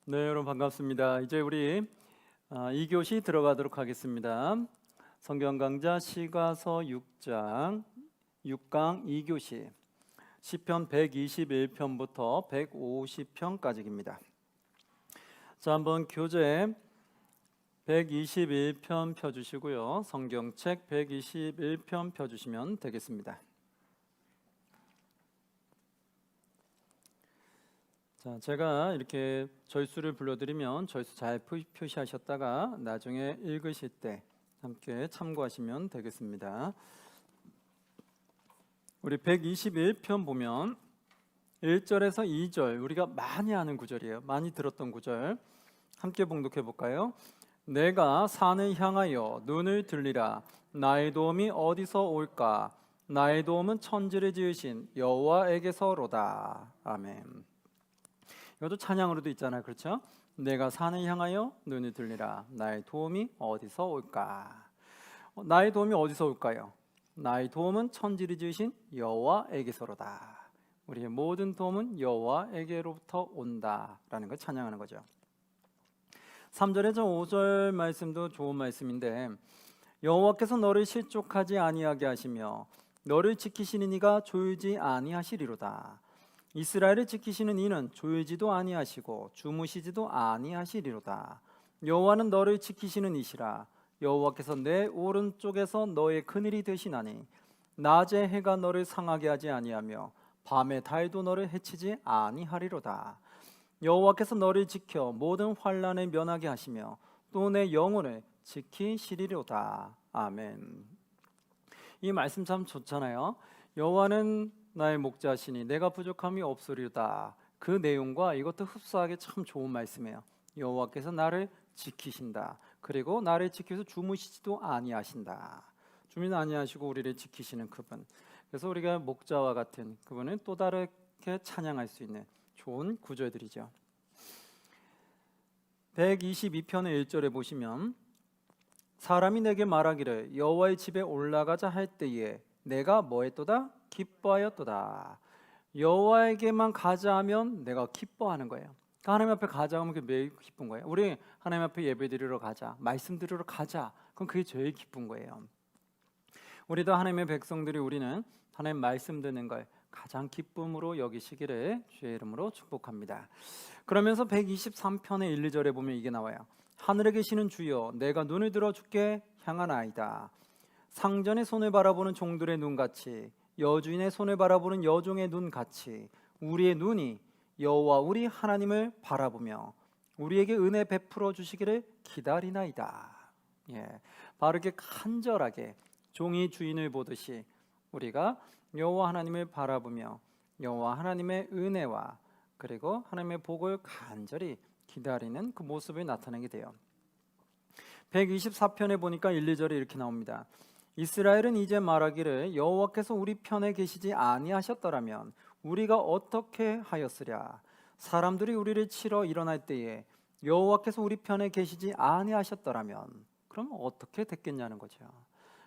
네, 여러분 반갑습니다. 이제 우리 2교시 들어가도록 하겠습니다. 성경 강좌 시가서 6장 6강 2교시 시편 121편부터 150편까지입니다. 자, 한번 교재 121편 펴주시고요. 성경책 121편 펴주시면 되겠습니다. 자, 제가 이렇게 절수를 불러드리면 절수 잘 표시하셨다가 나중에 읽으실 때 함께 참고하시면 되겠습니다. 우리 121편 보면 1절에서 2절 우리가 많이 아는 구절이에요. 많이 들었던 구절 함께 봉독해 볼까요? 내가 산을 향하여 눈을 들리라. 나의 도움이 어디서 올까? 나의 도움은 천지를 지으신 여호와에게서로다. 아멘. 이것도 찬양으로도 있잖아요, 그렇죠? 내가 산을 향하여 눈을 들리라. 나의 도움이 어디서 올까? 나의 도움이 어디서 올까요? 나의 도움은 천지를 지으신 여호와에게서로다. 우리의 모든 도움은 여호와에게로부터 온다라는 걸 찬양하는 거죠. 3절에서 5절 말씀도 좋은 말씀인데, 여호와께서 너를 실족하지 아니하게 하시며 너를 지키시는 이가 졸지 아니하시리로다. 이스라엘을 지키시는 이는 졸지도 아니하시고 주무시지도 아니하시리로다. 여호와는 너를 지키시는 이시라. 여호와께서 내 오른쪽에서 너의 그늘이 되시나니 낮에 해가 너를 상하게 하지 아니하며 밤에 달도 너를 해치지 아니하리로다. 여호와께서 너를 지켜 모든 환난을 면하게 하시며 또 내 영혼을 지키시리로다. 아멘. 이 말씀 참 좋잖아요. 여호와는 나의 목자시니 내가 부족함이 없으리로다. 그 내용과 이것도 흡사하게 참 좋은 말씀이에요. 여호와께서 나를 지키신다. 그리고 나를 지켜서 주무시지도 아니하신다. 주무시지 아니하시고 우리를 지키시는 그분. 그래서 우리가 목자와 같은 그분은 또 다르게 찬양할 수 있는 좋은 구절들이죠. 122편의 1절에 보시면 사람이 내게 말하기를 여호와의 집에 올라가자 할 때에 내가 뭐했도다? 기뻐하였도다. 여호와에게만 가자 하면 내가 기뻐하는 거예요. 하나님 앞에 가자 하면 그게 매일 기쁜 거예요. 우리 하나님 앞에 예배 드리러 가자, 말씀 드리러 가자, 그럼 그게 제일 기쁜 거예요. 우리도 하나님의 백성들이 우리는 하나님 말씀 듣는 걸 가장 기쁨으로 여기시기를 주의 이름으로 축복합니다. 그러면서 123편의 1, 2절에 보면 이게 나와요. 하늘에 계시는 주여 내가 눈을 들어 주께 향하나이다. 상전의 손을 바라보는 종들의 눈같이 여주인의 손을 바라보는 여종의 눈같이 우리의 눈이 여호와 우리 하나님을 바라보며 우리에게 은혜 베풀어 주시기를 기다리나이다. 바르게 간절하게 종이 주인을 보듯이 우리가 여호와 하나님을 바라보며 여호와 하나님의 은혜와 그리고 하나님의 복을 간절히 기다리는 그 모습을 나타내게 돼요. 124편에 보니까 1, 2절에 이렇게 나옵니다. 이스라엘은 이제 말하기를 여호와께서 우리 편에 계시지 아니하셨더라면 우리가 어떻게 하였으랴. 사람들이 우리를 치러 일어날 때에 여호와께서 우리 편에 계시지 아니하셨더라면 그럼 어떻게 됐겠냐는 거죠.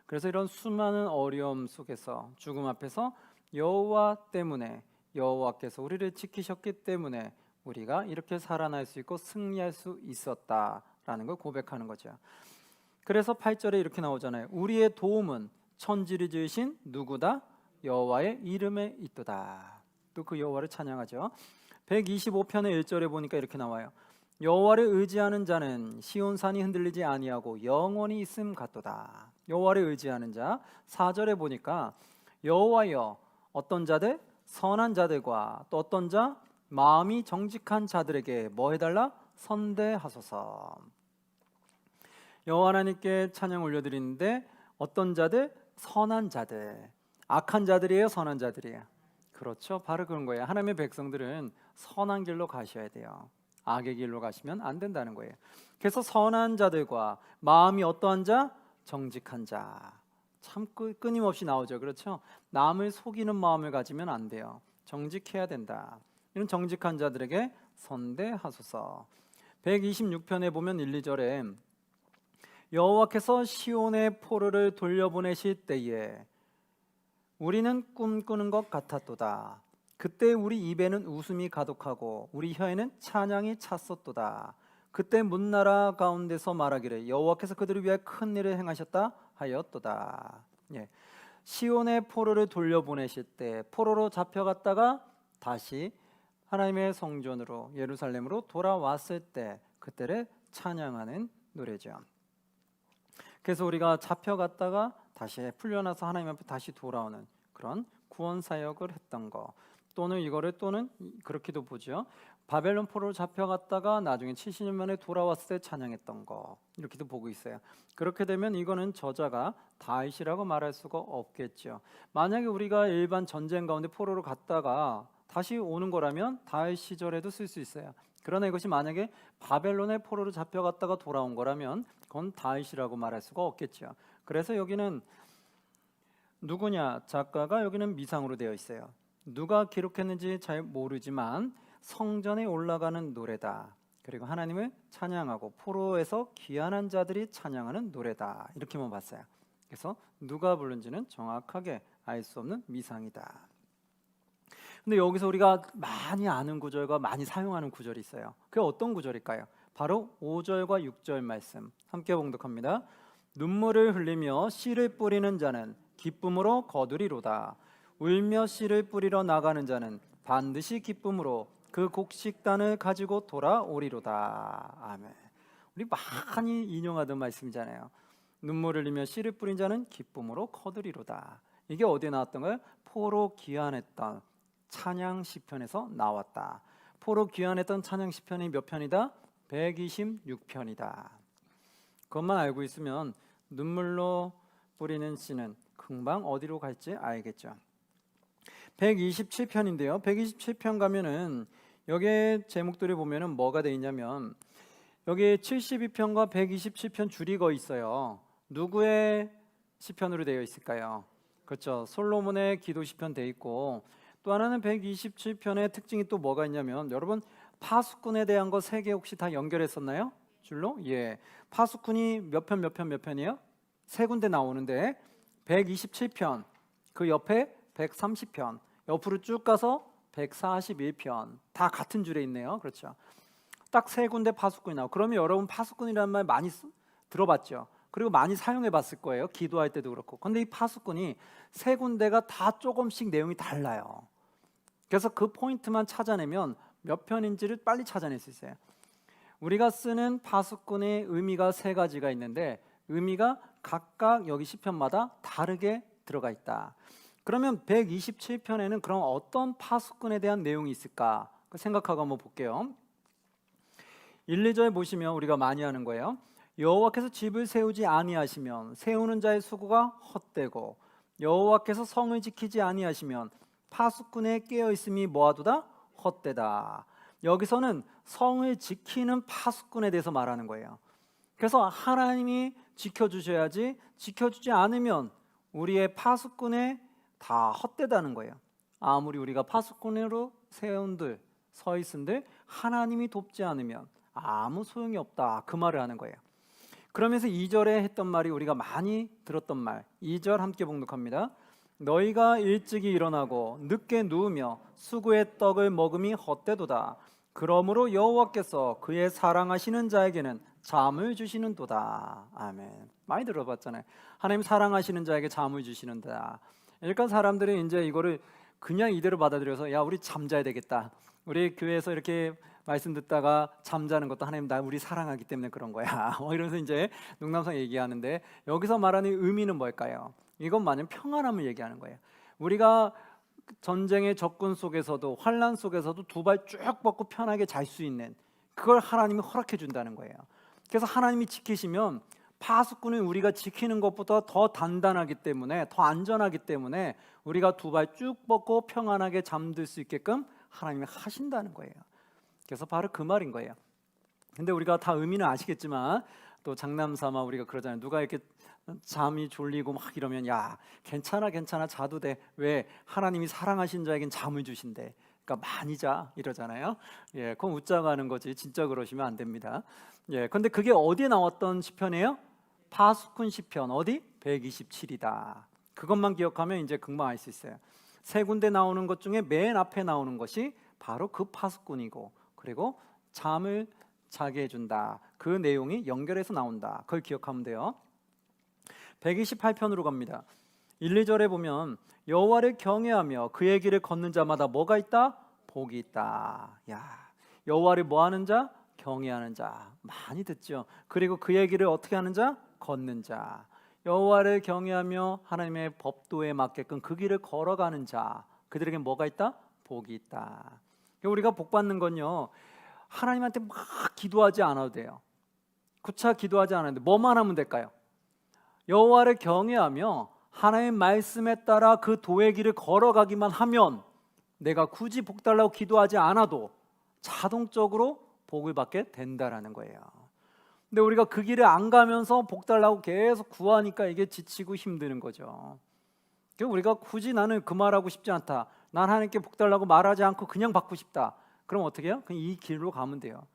그래서 이런 수많은 어려움 속에서 죽음 앞에서 여호와 때문에 여호와께서 우리를 지키셨기 때문에 우리가 이렇게 살아날 수 있고 승리할 수 있었다라는 걸 고백하는 거죠. 그래서 8절에 이렇게 나오잖아요. 우리의 도움은 천지를 지으신 누구다? 여호와의 이름에 있도다. 또 그 여호와를 찬양하죠. 125편의 1절에 보니까 이렇게 나와요. 여호와를 의지하는 자는 시온산이 흔들리지 아니하고 영원히 있음 같도다. 여호와를 의지하는 자. 4절에 보니까 여호와여 어떤 자들? 선한 자들과 또 어떤 자? 마음이 정직한 자들에게 뭐 해달라? 선대하소서. 여호와 하나님께 찬양 올려드리는데 어떤 자들? 선한 자들. 악한 자들이에요? 선한 자들이에요? 그렇죠. 바로 그런 거예요. 하나님의 백성들은 선한 길로 가셔야 돼요. 악의 길로 가시면 안 된다는 거예요. 그래서 선한 자들과 마음이 어떠한 자? 정직한 자. 참 끊임없이 나오죠. 그렇죠. 남을 속이는 마음을 가지면 안 돼요. 정직해야 된다. 이런 정직한 자들에게 선대하소서. 126편에 보면 1, 2절에 여호와께서 시온의 포로를 돌려보내실 때에 우리는 꿈꾸는 것 같았도다. 그때 우리 입에는 웃음이 가득하고 우리 혀에는 찬양이 찼었도다. 그때 문나라 가운데서 말하기를 여호와께서 그들을 위하여 큰 일을 행하셨다 하였도다. 예. 시온의 포로를 돌려보내실 때 포로로 잡혀갔다가 다시 하나님의 성전으로 예루살렘으로 돌아왔을 때 그때를 찬양하는 노래죠. 그래서 우리가 잡혀갔다가 다시 풀려나서 하나님 앞에 다시 돌아오는 그런 구원 사역을 했던 거, 또는 이거를 또는 그렇게도 보죠. 바벨론 포로로 잡혀갔다가 나중에 70년 만에 돌아왔을 때 찬양했던 거, 이렇게도 보고 있어요. 그렇게 되면 이거는 저자가 다윗이라고 말할 수가 없겠죠. 만약에 우리가 일반 전쟁 가운데 포로로 갔다가 다시 오는 거라면 다윗 시절에도 쓸 수 있어요. 그러나 이것이 만약에 바벨론의 포로로 잡혀갔다가 돌아온 거라면 그건 다윗이라고 말할 수가 없겠죠. 그래서 여기는 누구냐, 작가가 여기는 미상으로 되어 있어요. 누가 기록했는지 잘 모르지만 성전에 올라가는 노래다, 그리고 하나님을 찬양하고 포로에서 귀환한 자들이 찬양하는 노래다, 이렇게만 봤어요. 그래서 누가 부른지는 정확하게 알 수 없는 미상이다. 근데 여기서 우리가 많이 아는 구절과 많이 사용하는 구절이 있어요. 그게 어떤 구절일까요? 바로 5절과 6절 말씀 함께 봉독합니다. 눈물을 흘리며 씨를 뿌리는 자는 기쁨으로 거두리로다. 울며 씨를 뿌리러 나가는 자는 반드시 기쁨으로 그 곡식단을 가지고 돌아오리로다. 아멘. 우리 많이 인용하던 말씀이잖아요. 눈물을 흘리며 씨를 뿌린 자는 기쁨으로 거두리로다. 이게 어디에 나왔던가요? 포로 귀환했던 찬양 시편에서 나왔다. 포로 귀환했던 찬양 시편이 몇 편이다? 126편이다. 그것만 알고 있으면 눈물로 뿌리는 씨는 금방 어디로 갈지 알겠죠. 127편인데요. 127편 가면은 여기에 제목들을 보면은 뭐가 돼 있냐면 여기 72편과 127편 줄이 거 있어요. 누구의 시편으로 되어 있을까요? 그렇죠. 솔로몬의 기도 시편 돼 있고, 또 하나는 127편의 특징이 또 뭐가 있냐면, 여러분 파수꾼에 대한 거 세 개 혹시 다 연결했었나요? 줄로? 예. 파수꾼이 몇 편이에요? 세 군데 나오는데 127편, 그 옆에 130편, 옆으로 쭉 가서 141편, 다 같은 줄에 있네요. 그렇죠. 딱 세 군데 파수꾼이 나오고, 그러면 여러분 파수꾼이라는 말 많이 들어봤죠? 그리고 많이 사용해 봤을 거예요. 기도할 때도 그렇고. 근데 이 파수꾼이 세 군데가 다 조금씩 내용이 달라요. 그래서 그 포인트만 찾아내면 몇 편인지를 빨리 찾아낼 수 있어요. 우리가 쓰는 파수꾼의 의미가 세 가지가 있는데 의미가 각각 여기 시편마다 다르게 들어가 있다. 그러면 127편에는 그럼 어떤 파수꾼에 대한 내용이 있을까 생각하고 한번 볼게요. 1, 2절 보시면 우리가 많이 하는 거예요. 여호와께서 집을 세우지 아니하시면 세우는 자의 수고가 헛되고 여호와께서 성을 지키지 아니하시면 파수꾼의 깨어있음이 뭐하도다? 헛되다. 여기서는 성을 지키는 파수꾼에 대해서 말하는 거예요. 그래서 하나님이 지켜주셔야지, 지켜주지 않으면 우리의 파수꾼에 다 헛되다는 거예요. 아무리 우리가 파수꾼으로 세운들 서 있은들 하나님이 돕지 않으면 아무 소용이 없다, 그 말을 하는 거예요. 그러면서 2절에 했던 말이 우리가 많이 들었던 말, 2절 함께 봉독합니다. 너희가 일찍이 일어나고 늦게 누우며 수구의 떡을 먹음이 헛되도다. 그러므로 여호와께서 그의 사랑하시는 자에게는 잠을 주시는도다. 아멘. 많이 들어봤잖아요. 하나님 사랑하시는 자에게 잠을 주시는다. 그러니까 사람들이 이제 이거를 그냥 이대로 받아들여서 야, 우리 잠자야 되겠다. 우리 교회에서 이렇게 말씀 듣다가 잠자는 것도 하나님 나 우리 사랑하기 때문에 그런 거야. 이러면서 이제 농담상 얘기하는데 여기서 말하는 의미는 뭘까요? 이건 마냥 평안함을 얘기하는 거예요. 우리가 전쟁의 적군 속에서도 환난 속에서도 두 발 쭉 뻗고 편하게 잘 수 있는 그걸 하나님이 허락해 준다는 거예요. 그래서 하나님이 지키시면 파수꾼은 우리가 지키는 것보다 더 단단하기 때문에 더 안전하기 때문에 우리가 두 발 쭉 뻗고 평안하게 잠들 수 있게끔 하나님이 하신다는 거예요. 그래서 바로 그 말인 거예요. 근데 우리가 다 의미는 아시겠지만 또 장난삼아 우리가 그러잖아요. 누가 이렇게 잠이 졸리고 막 이러면 야, 괜찮아 자도 돼. 왜? 하나님이 사랑하신 자에겐 잠을 주신대. 그러니까 많이 자 이러잖아요. 예, 그건 웃자고 하는 거지 진짜 그러시면 안 됩니다. 예, 근데 그게 어디에 나왔던 시편이에요? 파수꾼 시편 어디? 127이다. 그것만 기억하면 이제 금방 알 수 있어요. 세 군데 나오는 것 중에 맨 앞에 나오는 것이 바로 그 파수꾼이고, 그리고 잠을 자게 해준다. 그 내용이 연결해서 나온다. 그걸 기억하면 돼요. 128편으로 갑니다. 1, 2절에 보면 여호와를 경외하며 그의 길을 걷는 자마다 뭐가 있다? 복이 있다. 야, 여호와를 뭐 하는 자? 경외하는 자. 많이 듣죠. 그리고 그의 길을 어떻게 하는 자? 걷는 자. 여호와를 경외하며 하나님의 법도에 맞게끔 그 길을 걸어가는 자. 그들에게 뭐가 있다? 복이 있다. 우리가 복 받는 건요, 하나님한테 막 기도하지 않아도 돼요. 구차 기도하지 않아도 돼. 뭐만 하면 될까요? 여호와를 경외하며 하나님의 말씀에 따라 그 도의 길을 걸어가기만 하면 내가 굳이 복 달라고 기도하지 않아도 자동적으로 복을 받게 된다라는 거예요. 근데 우리가 그 길을 안 가면서 복 달라고 계속 구하니까 이게 지치고 힘드는 거죠. 우리가 굳이 나는 그 말하고 싶지 않다, 난 하나님께 복 달라고 말하지 않고 그냥 받고 싶다, 그럼 어떻게 해요? 그냥 이 길로 가면 돼요.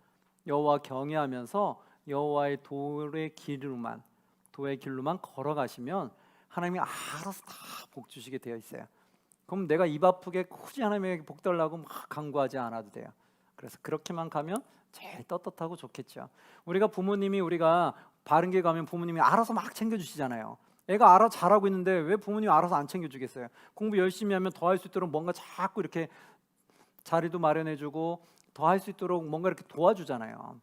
여호와 경외하면서 여호와의 도의 길로만 걸어가시면 하나님이 알아서 다 복 주시게 되어 있어요. 그럼 내가 입 아프게 굳이 하나님에게 복 달라고 막 간구하지 않아도 돼요. 그래서 그렇게만 가면 제일 떳떳하고 좋겠죠. 우리가 바른 길 가면 부모님이 알아서 막 챙겨주시잖아요. 애가 알아서 잘하고 있는데 왜 부모님이 알아서 안 챙겨주겠어요? 공부 열심히 하면 더 할 수 있도록 뭔가 자꾸 이렇게 자리도 마련해주고 더 할 수 있도록 뭔가 이렇게 도와주잖아요.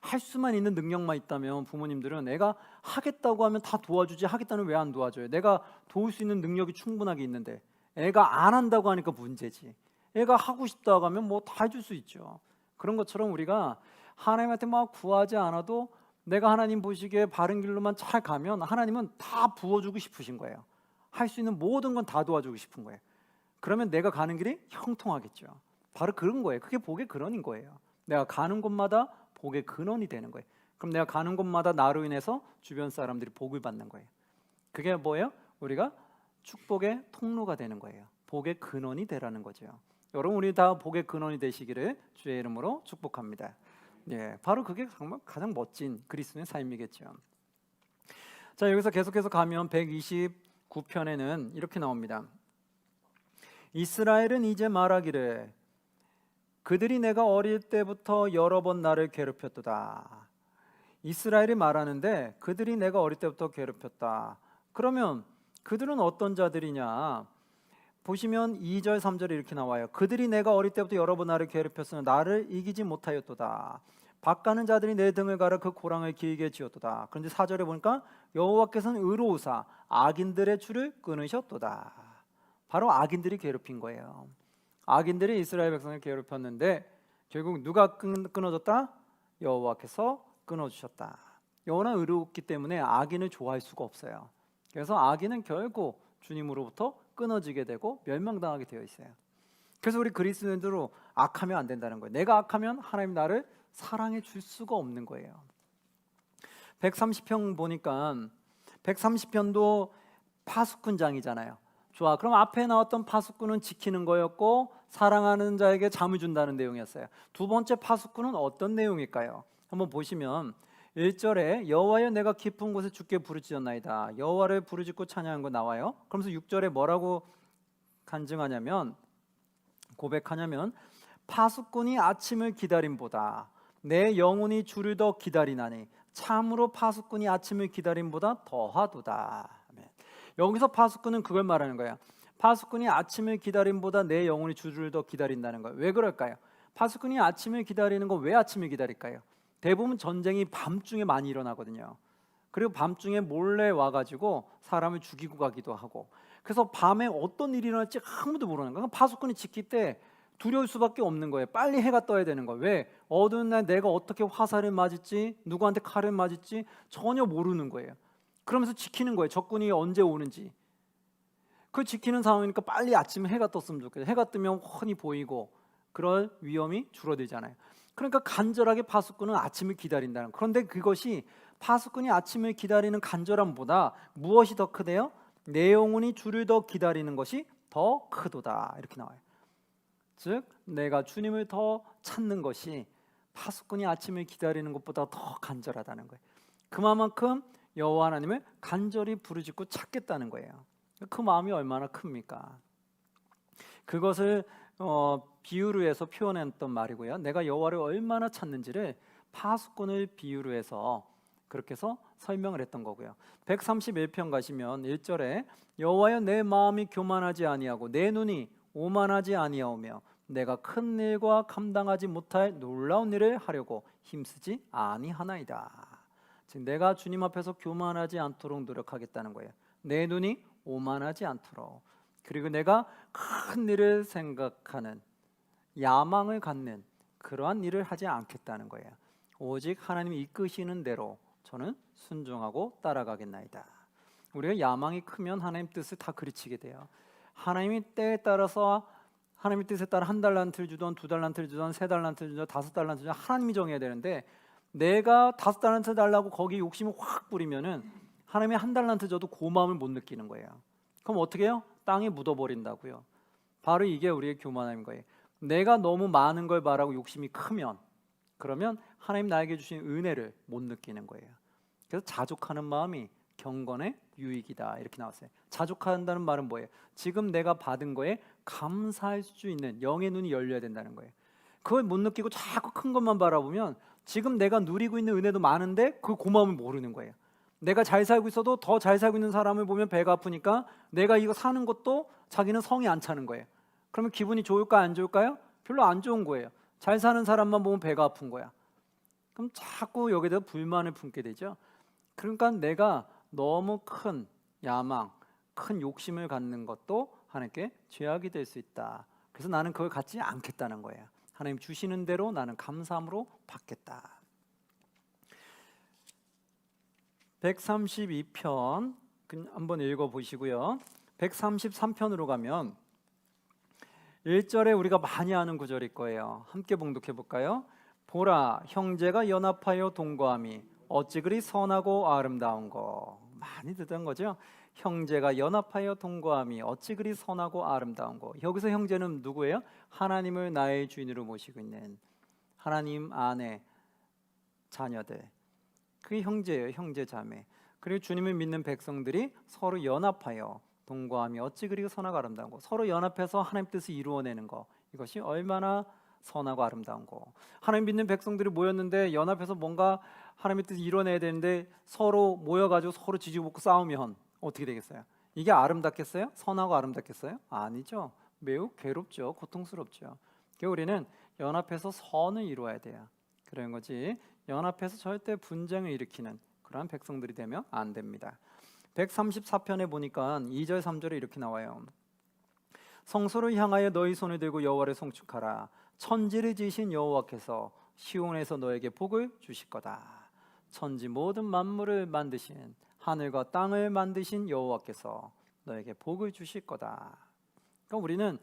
할 수만 있는 능력만 있다면 부모님들은 애가 하겠다고 하면 다 도와주지, 하겠다는 왜 안 도와줘요? 내가 도울 수 있는 능력이 충분하게 있는데 애가 안 한다고 하니까 문제지. 애가 하고 싶다고 하면 뭐 다 해줄 수 있죠. 그런 것처럼 우리가 하나님한테 막 구하지 않아도 내가 하나님 보시기에 바른 길로만 잘 가면 하나님은 다 부어주고 싶으신 거예요. 할 수 있는 모든 건 다 도와주고 싶은 거예요. 그러면 내가 가는 길이 형통하겠죠. 바로 그런 거예요. 그게 복의 근원인 거예요. 내가 가는 곳마다 복의 근원이 되는 거예요. 그럼 내가 가는 곳마다 나로 인해서 주변 사람들이 복을 받는 거예요. 그게 뭐예요? 우리가 축복의 통로가 되는 거예요. 복의 근원이 되라는 거죠. 여러분, 우리 다 복의 근원이 되시기를 주의 이름으로 축복합니다. 예, 바로 그게 정말 가장 멋진 그리스도의 삶이겠죠. 자, 여기서 계속해서 가면 129편에는 이렇게 나옵니다. 이스라엘은 이제 말하기를 그들이 내가 어릴 때부터 여러 번 나를 괴롭혔도다. 이스라엘이 말하는데 그들이 내가 어릴 때부터 괴롭혔다. 그러면 그들은 어떤 자들이냐? 보시면 2절 3절에 이렇게 나와요. 그들이 내가 어릴 때부터 여러 번 나를 괴롭혔으나 나를 이기지 못하였도다. 밭가는 자들이 내 등을 가려 그 고랑을 길게 지었도다. 그런데 4절에 보니까 여호와께서는 의로우사 악인들의 줄을 끊으셨도다. 바로 악인들이 괴롭힌 거예요. 악인들이 이스라엘 백성을 괴롭혔는데 결국 누가 끊어졌다? 여호와께서 끊어주셨다. 여호와는 의롭기 때문에 악인을 좋아할 수가 없어요. 그래서 악인은 결국 주님으로부터 끊어지게 되고 멸망당하게 되어 있어요. 그래서 우리 그리스도인들로 악하면 안 된다는 거예요. 내가 악하면 하나님 나를 사랑해 줄 수가 없는 거예요. 130편 보니까 130편도 파수꾼장이잖아요. 좋아, 그럼 앞에 나왔던 파수꾼은 지키는 거였고 사랑하는 자에게 잠을 준다는 내용이었어요. 두 번째 파수꾼은 어떤 내용일까요? 한번 보시면 1절에 여호와여 내가 깊은 곳에 주께 부르짖었나이다. 여호와를 부르짖고 찬양한 거 나와요. 그러면서 6절에 뭐라고 간증하냐면, 고백하냐면, 파수꾼이 아침을 기다림보다 내 영혼이 주를 더 기다리나니 참으로 파수꾼이 아침을 기다림보다 더하도다. 여기서 파수꾼은 그걸 말하는 거예요. 파수꾼이 아침을 기다림보다 내 영혼이 주를 더 기다린다는 거예요. 왜 그럴까요? 파수꾼이 아침을 기다리는 건 왜 아침을 기다릴까요? 대부분 전쟁이 밤중에 많이 일어나거든요. 그리고 밤중에 몰래 와가지고 사람을 죽이고 가기도 하고, 그래서 밤에 어떤 일이 일어날지 아무도 모르는 거예요. 파수꾼이 지킬 때 두려울 수밖에 없는 거예요. 빨리 해가 떠야 되는 거예요. 왜? 어두운 날 내가 어떻게 화살을 맞을지, 누구한테 칼을 맞을지 전혀 모르는 거예요. 그러면서 지키는 거예요. 적군이 언제 오는지. 그걸 지키는 상황이니까 빨리 아침에 해가 떴으면 좋겠어요. 해가 뜨면 훤히 보이고 그럴 위험이 줄어들잖아요. 그러니까 간절하게 파수꾼은 아침을 기다린다는. 그런데 그것이 파수꾼이 아침을 기다리는 간절함보다 무엇이 더 크대요? 내 영혼이 주를 더 기다리는 것이 더 크도다. 이렇게 나와요. 즉 내가 주님을 더 찾는 것이 파수꾼이 아침을 기다리는 것보다 더 간절하다는 거예요. 그만큼 여호와 하나님을 간절히 부르짖고 찾겠다는 거예요. 그 마음이 얼마나 큽니까? 그것을 비유로 해서 표현했던 말이고요. 내가 여호와를 얼마나 찾는지를 파수꾼을 비유로 해서 그렇게 해서 설명을 했던 거고요. 131편 가시면 1절에 여호와여 내 마음이 교만하지 아니하고 내 눈이 오만하지 아니하오며 내가 큰 일과 감당하지 못할 놀라운 일을 하려고 힘쓰지 아니하나이다. 즉 내가 주님 앞에서 교만하지 않도록 노력하겠다는 거예요. 내 눈이 오만하지 않도록. 그리고 내가 큰 일을 생각하는 야망을 갖는 그러한 일을 하지 않겠다는 거예요. 오직 하나님이 이끄시는 대로 저는 순종하고 따라가겠나이다. 우리가 야망이 크면 하나님 뜻을 다 그르치게 돼요. 하나님이 때에 따라서 하나님의 뜻에 따라 1달란트를 주던 2달란트를 주던 3달란트를 주던 5달란트를 주던 하나님이 정해야 되는데 내가 5달란트 달라고 거기 욕심을 확 부리면은 하나님이 1달란트 줘도 그 마음을 못 느끼는 거예요. 그럼 어떻게 해요? 땅에 묻어버린다고요. 바로 이게 우리의 교만함인 거예요. 내가 너무 많은 걸 바라고 욕심이 크면 그러면 하나님 나에게 주신 은혜를 못 느끼는 거예요. 그래서 자족하는 마음이 경건의 유익이다 이렇게 나왔어요. 자족한다는 말은 뭐예요? 지금 내가 받은 거에 감사할 수 있는 영의 눈이 열려야 된다는 거예요. 그걸 못 느끼고 자꾸 큰 것만 바라보면 지금 내가 누리고 있는 은혜도 많은데 그 고마움을 모르는 거예요. 내가 잘 살고 있어도 더 잘 살고 있는 사람을 보면 배가 아프니까 내가 이거 사는 것도 자기는 성이 안 차는 거예요. 그러면 기분이 좋을까 안 좋을까요? 별로 안 좋은 거예요. 잘 사는 사람만 보면 배가 아픈 거야. 그럼 자꾸 여기다 불만을 품게 되죠. 그러니까 내가 너무 큰 야망, 큰 욕심을 갖는 것도 하나님께 죄악이 될 수 있다. 그래서 나는 그걸 갖지 않겠다는 거예요. 하나님 주시는 대로 나는 감사함으로 받겠다. 132편 한번 읽어보시고요. 133편으로 가면 1절에 우리가 많이 아는 구절일 거예요. 함께 봉독해 볼까요? 보라 형제가 연합하여 동거함이 어찌 그리 선하고 아름다운고. 많이 듣던 거죠. 형제가 연합하여 동거함이 어찌 그리 선하고 아름다운고. 여기서 형제는 누구예요? 하나님을 나의 주인으로 모시고 있는 하나님 안에 자녀들, 그게 형제예요. 형제 자매. 그리고 주님을 믿는 백성들이 서로 연합하여 동거함이 어찌 그리 선하고 아름다운고. 서로 연합해서 하나님 뜻을 이루어내는 거, 이것이 얼마나 선하고 아름다운 거. 하나님 믿는 백성들이 모였는데 연합해서 뭔가 하나님의 뜻을 이뤄내야 되는데 서로 모여가지고 서로 지지고 싸우면 어떻게 되겠어요? 이게 아름답겠어요? 선하고 아름답겠어요? 아니죠. 매우 괴롭죠. 고통스럽죠. 그러니까 우리는 연합해서 선을 이루어야 돼요. 그런 거지 연합해서 절대 분쟁을 일으키는 그러한 백성들이 되면 안 됩니다. 134편에 보니까 2절 3절에 이렇게 나와요. 성소를 향하여 너희 손을 들고 여호와를 송축하라. 천지를 지으신 여호와께서 시온에서 너에게 복을 주실 거다. 천지 모든 만물을 만드신 하늘과 땅을 만드신 여호와께서 너에게 복을 주실 거다. 그러니까 우리는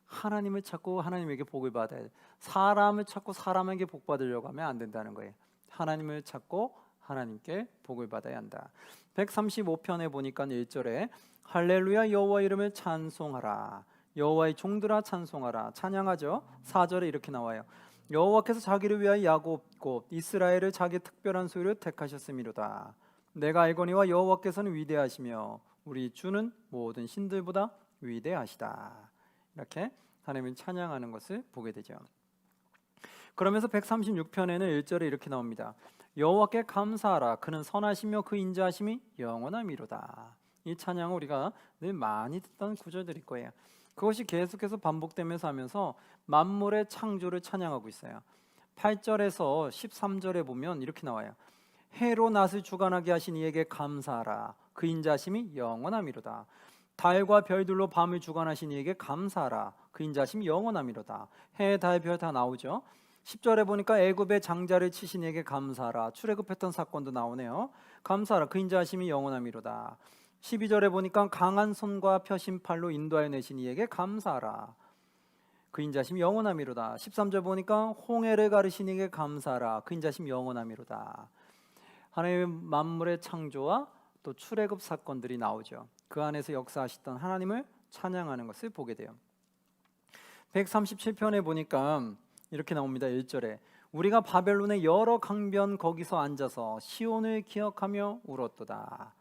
하나님을 찾고 하나님에게 복을 받아야 돼. 사람을 찾고 사람에게 복 받으려고 하면 안 된다는 거예요. 하나님을 찾고 하나님께 복을 받아야 한다. 135편에 보니까 1절에 할렐루야 여호와 이름을 찬송하라. 여호와의 종들아 찬송하라. 찬양하죠. 4절에 이렇게 나와요. 여호와께서 자기를 위하여 야곱 곧 이스라엘을 자기 특별한 소유로 택하셨음이로다. 내가 알거니와 여호와께서는 위대하시며 우리 주는 모든 신들보다 위대하시다. 이렇게 하나님을 찬양하는 것을 보게 되죠. 그러면서 136편에는 1절에 이렇게 나옵니다. 여호와께 감사하라. 그는 선하시며 그 인자하심이 영원함이로다. 이 찬양은 우리가 늘 많이 듣던 구절들일 거예요. 그것이 계속해서 반복되면서 하면서 만물의 창조를 찬양하고 있어요. 8절에서 13절에 보면 이렇게 나와요. 해로 낫을 주관하게 하신 이에게 감사하라. 그 인자하심이 영원함이로다. 달과 별들로 밤을 주관하신 이에게 감사하라. 그 인자하심이 영원함이로다. 해, 달, 별 다 나오죠. 10절에 보니까 애굽의 장자를 치신 이에게 감사하라. 출애굽했던 사건도 나오네요. 감사하라. 그 인자하심이 영원함이로다. 12절에 보니까 강한 손과 펴신 팔로 인도하여 내신 이에게 감사하라. 그 인자심이 영원함이로다. 13절 보니까 홍해를 가르신 이에게 감사하라. 그 인자심이 영원함이로다. 하나님의 만물의 창조와 또 출애굽 사건들이 나오죠. 그 안에서 역사하시던 하나님을 찬양하는 것을 보게 돼요. 137편에 보니까 이렇게 나옵니다. 1절에 우리가 바벨론의 여러 강변 거기서 앉아서 시온을 기억하며 울었도다.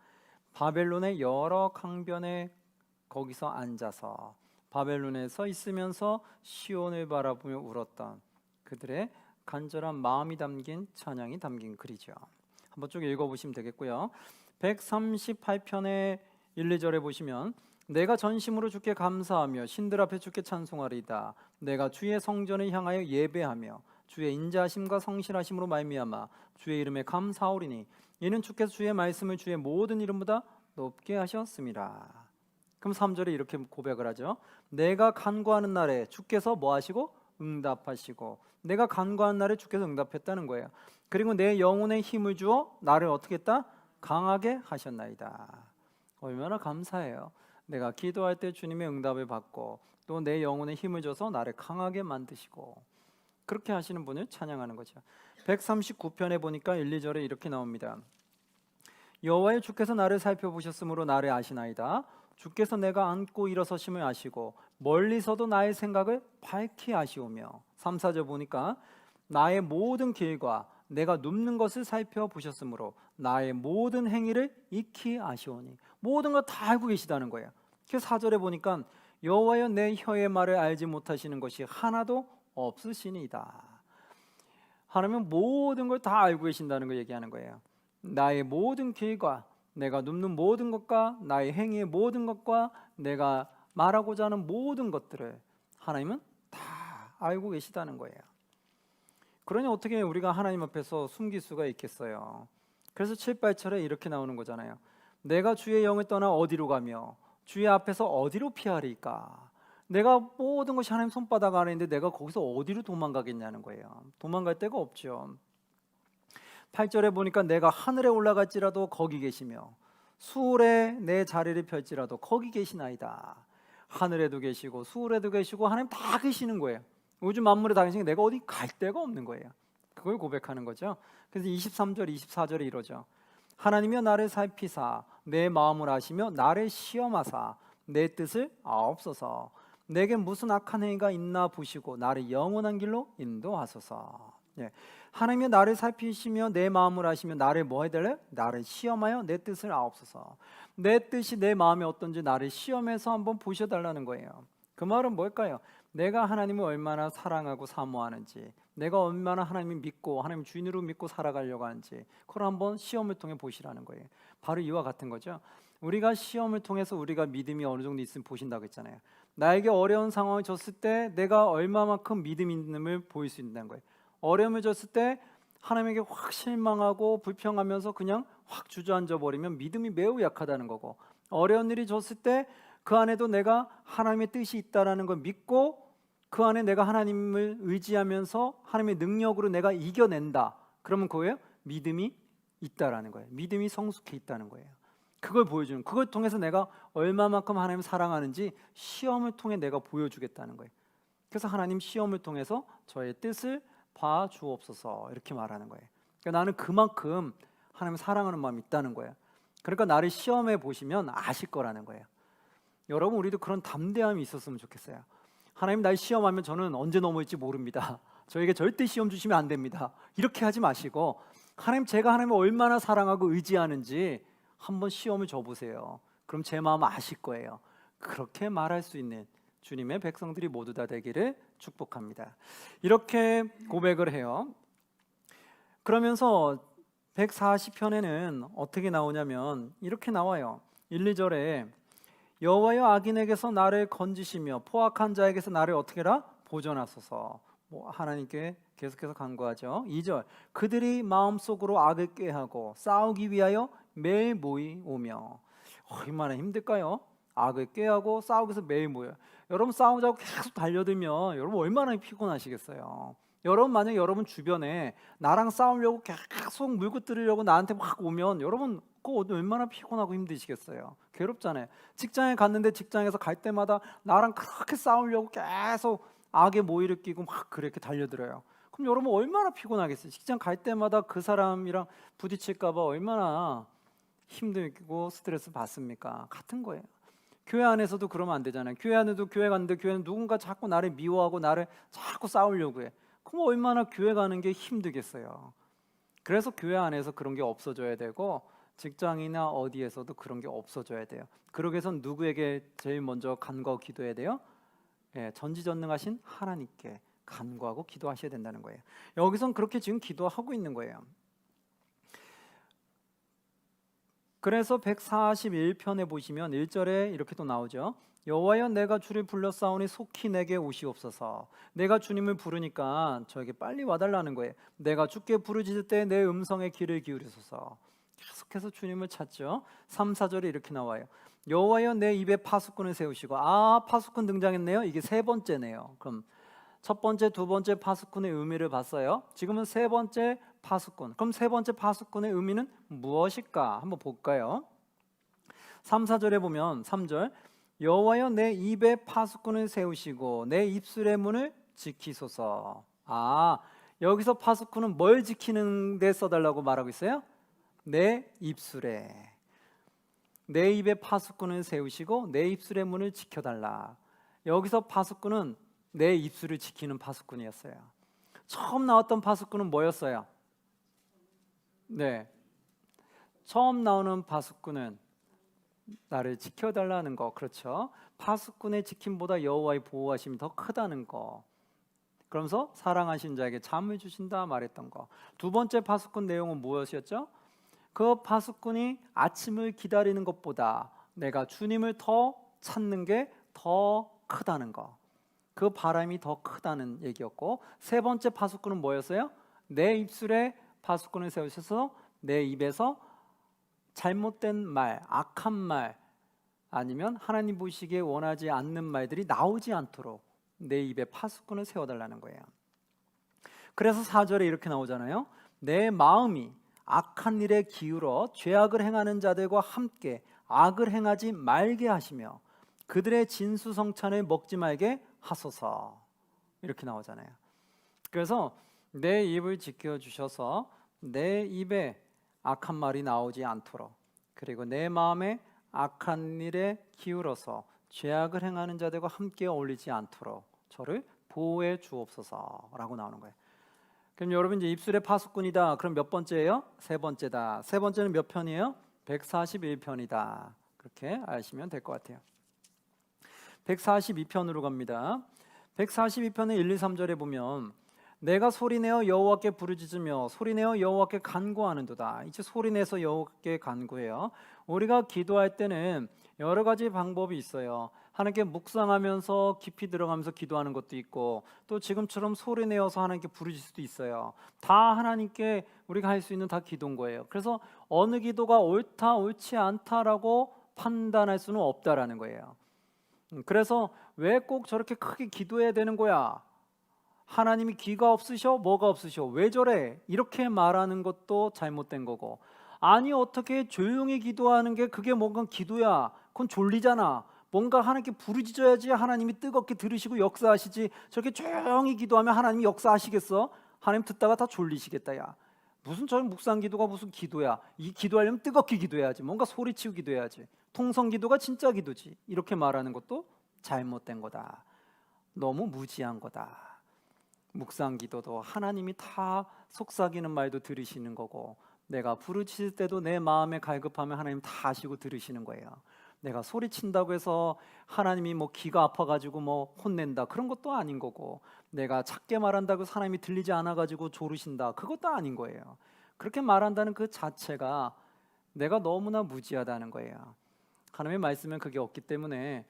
바벨론의 여러 강변에 거기서 앉아서, 바벨론에서 있으면서 시온을 바라보며 울었던 그들의 간절한 마음이 담긴 찬양이 담긴 글이죠. 한번 쭉 읽어보시면 되겠고요. 138편의 1, 2절에 보시면 내가 전심으로 주께 감사하며 신들 앞에 주께 찬송하리이다. 내가 주의 성전을 향하여 예배하며 주의 인자하심과 성실하심으로 말미암아 주의 이름에 감사하오리니 이는 주께서 주의 말씀을 주의 모든 이름보다 높게 하셨습니다. 그럼 3절에 이렇게 고백을 하죠. 내가 간구하는 날에 주께서 뭐 하시고? 응답하시고, 내가 간구하는 날에 주께서 응답했다는 거예요. 그리고 내 영혼에 힘을 주어 나를 어떻게 했다? 강하게 하셨나이다. 얼마나 감사해요. 내가 기도할 때 주님의 응답을 받고 또 내 영혼에 힘을 줘서 나를 강하게 만드시고, 그렇게 하시는 분을 찬양하는 거죠. 139편에 보니까 1, 2절에 이렇게 나옵니다. 여호와여 주께서 나를 살펴보셨으므로 나를 아시나이다. 주께서 내가 앉고 일어서심을 아시고 멀리서도 나의 생각을 밝히 아시오며, 3, 4절 보니까 나의 모든 길과 내가 눕는 것을 살펴보셨으므로 나의 모든 행위를 익히 아시오니, 모든 것 다 알고 계시다는 거예요. 그래서 4절에 보니까 여호와여 내 혀의 말을 알지 못하시는 것이 하나도 없으시니이다. 하나님은 모든 걸 다 알고 계신다는 걸 얘기하는 거예요. 나의 모든 길과 내가 눕는 모든 것과 나의 행위의 모든 것과 내가 말하고자 하는 모든 것들을 하나님은 다 알고 계시다는 거예요. 그러니 어떻게 우리가 하나님 앞에서 숨길 수가 있겠어요? 그래서 7, 8절에 이렇게 나오는 거잖아요. 내가 주의 영을 떠나 어디로 가며 주의 앞에서 어디로 피하리까? 내가 모든 것이 하나님 손바닥 안에 있는데 내가 거기서 어디로 도망가겠냐는 거예요. 도망갈 데가 없죠. 8절에 보니까 내가 하늘에 올라갈지라도 거기 계시며 수월에 내 자리를 펼지라도 거기 계시나이다. 하늘에도 계시고 수월에도 계시고 하나님 다 계시는 거예요. 우주 만물에 다 계시니까 내가 어디 갈 데가 없는 거예요. 그걸 고백하는 거죠. 그래서 23절, 24절에 이러죠. 하나님이여 나를 살피사 내 마음을 아시며 나를 시험하사 내 뜻을 아옵소서. 내게 무슨 악한 행위가 있나 보시고 나를 영원한 길로 인도하소서. 예. 하나님이 나를 살피시며 내 마음을 아시며 나를 뭐 해달래? 나를 시험하여 내 뜻을 아옵소서. 내 뜻이 내 마음이 어떤지 나를 시험해서 한번 보셔달라는 거예요. 그 말은 뭘까요? 내가 하나님을 얼마나 사랑하고 사모하는지, 내가 얼마나 하나님을 믿고 하나님 주인으로 믿고 살아가려고 하는지, 그걸 한번 시험을 통해 보시라는 거예요. 바로 이와 같은 거죠. 우리가 시험을 통해서 우리가 믿음이 어느 정도 있으면 보신다고 했잖아요. 나에게 어려운 상황을 줬을 때 내가 얼마만큼 믿음 있음을 보일 수 있다는 거예요. 어려움을 줬을 때 하나님에게 확 실망하고 불평하면서 그냥 확 주저앉아 버리면 믿음이 매우 약하다는 거고, 어려운 일이 줬을 때 그 안에도 내가 하나님의 뜻이 있다라는 걸 믿고 그 안에 내가 하나님을 의지하면서 하나님의 능력으로 내가 이겨낸다. 그러면 그거예요? 믿음이 있다라는 거예요. 믿음이 성숙해 있다는 거예요. 그걸 보여주는, 그걸 통해서 내가 얼마만큼 하나님을 사랑하는지 시험을 통해 내가 보여주겠다는 거예요. 그래서 하나님 시험을 통해서 저의 뜻을 봐 주옵소서 이렇게 말하는 거예요. 그러니까 나는 그만큼 하나님을 사랑하는 마음이 있다는 거예요. 그러니까 나를 시험해 보시면 아실 거라는 거예요. 여러분, 우리도 그런 담대함이 있었으면 좋겠어요. 하나님 날 시험하면 저는 언제 넘어질지 모릅니다. 저에게 절대 시험 주시면 안 됩니다. 이렇게 하지 마시고 하나님, 제가 하나님을 얼마나 사랑하고 의지하는지 한번 시험을 줘보세요. 그럼 제 마음 아실 거예요. 그렇게 말할 수 있는 주님의 백성들이 모두 다 되기를 축복합니다. 이렇게 고백을 해요. 그러면서 140편에는 어떻게 나오냐면 이렇게 나와요. 1, 2절에 여호와여 악인에게서 나를 건지시며 포악한 자에게서 나를 어떻게 해라? 보존하소서. 하나님께 계속해서 간구하죠. 2절 그들이 마음속으로 악을 꾀하고 싸우기 위하여 매일 모이오며. 얼마나 힘들까요? 악을 꾀하고 싸우기 위해서 매일 모여요. 여러분 싸우자고 계속 달려들면 여러분 얼마나 피곤하시겠어요. 여러분 만약 여러분 주변에 나랑 싸우려고 계속 물고 뜯으려고 나한테 막 오면 여러분 그거 얼마나 피곤하고 힘드시겠어요. 괴롭잖아요. 직장에 갔는데 직장에서 갈 때마다 나랑 그렇게 싸우려고 계속 악의 모의를 끼고 막 그렇게 달려들어요. 그럼 여러분 얼마나 피곤하겠어요. 직장 갈 때마다 그 사람이랑 부딪힐까 봐 얼마나 힘들고 스트레스 받습니까? 같은 거예요. 교회 안에서도 그러면 안 되잖아요. 교회 안에도 교회 갔는데 교회는 누군가 자꾸 나를 미워하고 나를 자꾸 싸우려고 해. 그럼 얼마나 교회 가는 게 힘들겠어요. 그래서 교회 안에서 그런 게 없어져야 되고 직장이나 어디에서도 그런 게 없어져야 돼요. 그러기 위해선 누구에게 제일 먼저 간구하고 기도해야 돼요? 전지전능하신 하나님께 간구하고 기도하셔야 된다는 거예요. 여기선 그렇게 지금 기도하고 있는 거예요. 그래서 141편에 보시면 1절에 이렇게 또 나오죠. 여호와여 내가 주를 불렀사오니 속히 내게 오시옵소서. 내가 주님을 부르니까 저에게 빨리 와달라는 거예요. 내가 주께 부르짖을 때 내 음성에 귀를 기울이소서. 계속해서 주님을 찾죠. 3, 4절에 이렇게 나와요. 여호와여 내 입에 파수꾼을 세우시고, 파수꾼 등장했네요. 이게 세 번째네요. 그럼 첫 번째, 두 번째 파수꾼의 의미를 봤어요. 지금은 세 번째 파수꾼. 그럼 세 번째 파수꾼의 의미는 무엇일까? 한번 볼까요? 3, 4절에 보면 3절 여호와여 내 입에 파수꾼을 세우시고 내 입술의 문을 지키소서. 여기서 파수꾼은 뭘 지키는 데 써달라고 말하고 있어요? 내 입술에. 내 입에 파수꾼을 세우시고 내 입술의 문을 지켜달라. 여기서 파수꾼은 내 입술을 지키는 파수꾼이었어요. 처음 나왔던 파수꾼은 뭐였어요? 네, 처음 나오는 파수꾼은 나를 지켜달라는 거. 그렇죠? 파수꾼의 지킴보다 여호와의 보호하심이 더 크다는 거. 그러면서 사랑하신 자에게 잠을 주신다 말했던 거. 두 번째 파수꾼 내용은 무엇이었죠? 그 파수꾼이 아침을 기다리는 것보다 내가 주님을 더 찾는 게 더 크다는 거. 그 바람이 더 크다는 얘기였고, 세 번째 파수꾼은 뭐였어요? 내 입술에 파수꾼을 세우셔서 내 입에서 잘못된 말, 악한 말, 아니면 하나님 보시기에 원하지 않는 말들이 나오지 않도록 내 입에 파수꾼을 세워달라는 거예요. 그래서 4절에 이렇게 나오잖아요. 내 마음이 악한 일에 기울어 죄악을 행하는 자들과 함께 악을 행하지 말게 하시며 그들의 진수성찬을 먹지 말게 하소서. 이렇게 나오잖아요. 그래서 내 입을 지켜주셔서 내 입에 악한 말이 나오지 않도록, 그리고 내 마음에 악한 일에 기울어서 죄악을 행하는 자들과 함께 어울리지 않도록 저를 보호해 주옵소서라고 나오는 거예요. 그럼 여러분 이제 입술의 파수꾼이다. 그럼 몇 번째예요? 세 번째다. 세 번째는 몇 편이에요? 141편이다. 그렇게 아시면 될 것 같아요. 142편으로 갑니다. 142편의 1, 2, 3절에 보면 내가 소리내어 여호와께 부르짖으며 소리내어 여호와께 간구하는도다. 이제 소리내서 여호와께 간구해요. 우리가 기도할 때는 여러 가지 방법이 있어요. 하나님께 묵상하면서 깊이 들어가면서 기도하는 것도 있고, 또 지금처럼 소리내어서 하나님께 부르짖을 수도 있어요. 다 하나님께 우리가 할 수 있는 다 기도인 거예요. 그래서 어느 기도가 옳다 옳지 않다라고 판단할 수는 없다라는 거예요. 그래서 왜 꼭 저렇게 크게 기도해야 되는 거야? 하나님이 귀가 없으셔? 뭐가 없으셔? 왜 저래? 이렇게 말하는 것도 잘못된 거고, 아니 어떻게 조용히 기도하는 게 그게 뭔가 기도야? 그건 졸리잖아. 뭔가 하나님께 부르짖어야지 하나님이 뜨겁게 들으시고 역사하시지. 저렇게 조용히 기도하면 하나님이 역사하시겠어? 하나님 듣다가 다 졸리시겠다. 야, 무슨 저 묵상 기도가 무슨 기도야? 이 기도하려면 뜨겁게 기도해야지. 뭔가 소리치고 기도해야지. 통성 기도가 진짜 기도지. 이렇게 말하는 것도 잘못된 거다. 너무 무지한 거다. 묵상 기도도 하나님이 다 속삭이는 말도 들으시는 거고, 내가 부르짖을 때도 내 마음에 갈급하면 하나님 다 아시고 들으시는 거예요. 내가 소리친다고 해서 하나님이 뭐 귀가 아파가지고 뭐 혼낸다, 그런 것도 아닌 거고, 내가 작게 말한다고 해서 하나님이 들리지 않아가지고 조르신다, 그것도 아닌 거예요. 그렇게 말한다는 그 자체가 내가 너무나 무지하다는 거예요. 하나님의 말씀은 그게 없기 때문에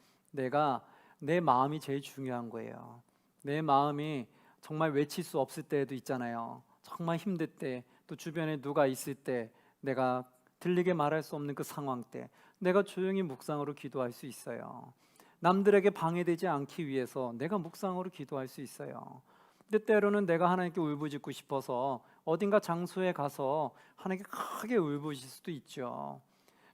내 마음이 제일 중요한 거예요. 내 마음이 정말 외칠 수 없을 때도 있잖아요. 정말 힘들 때, 또 주변에 누가 있을 때, 내가 들리게 말할 수 없는 그 상황 때 내가 조용히 묵상으로 기도할 수 있어요. 남들에게 방해되지 않기 위해서 내가 묵상으로 기도할 수 있어요. 근데 때로는 내가 하나님께 울부짖고 싶어서 어딘가 장소에 가서 하나님께 크게 울부짖을 수도 있죠.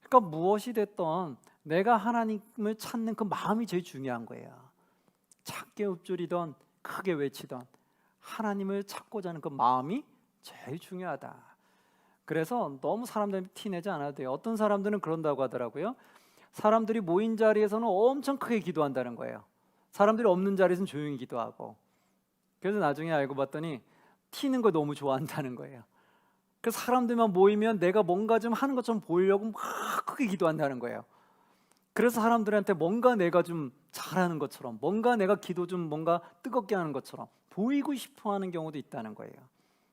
그러니까 무엇이 됐던 내가 하나님을 찾는 그 마음이 제일 중요한 거예요. 작게 읊조리던 크게 외치던 하나님을 찾고자 하는 그 마음이 제일 중요하다. 그래서 너무 사람들 티내지 않아도 돼요. 어떤 사람들은 그런다고 하더라고요. 사람들이 모인 자리에서는 엄청 크게 기도한다는 거예요. 사람들이 없는 자리에서는 조용히 기도하고. 그래서 나중에 알고 봤더니 튀는 거 너무 좋아한다는 거예요. 그래서 사람들만 모이면 내가 뭔가 좀 하는 것처럼 보이려고 막 크게 기도한다는 거예요. 그래서 사람들한테 뭔가 내가 좀 잘하는 것처럼, 뭔가 내가 기도 좀 뭔가 뜨겁게 하는 것처럼 보이고 싶어 하는 경우도 있다는 거예요.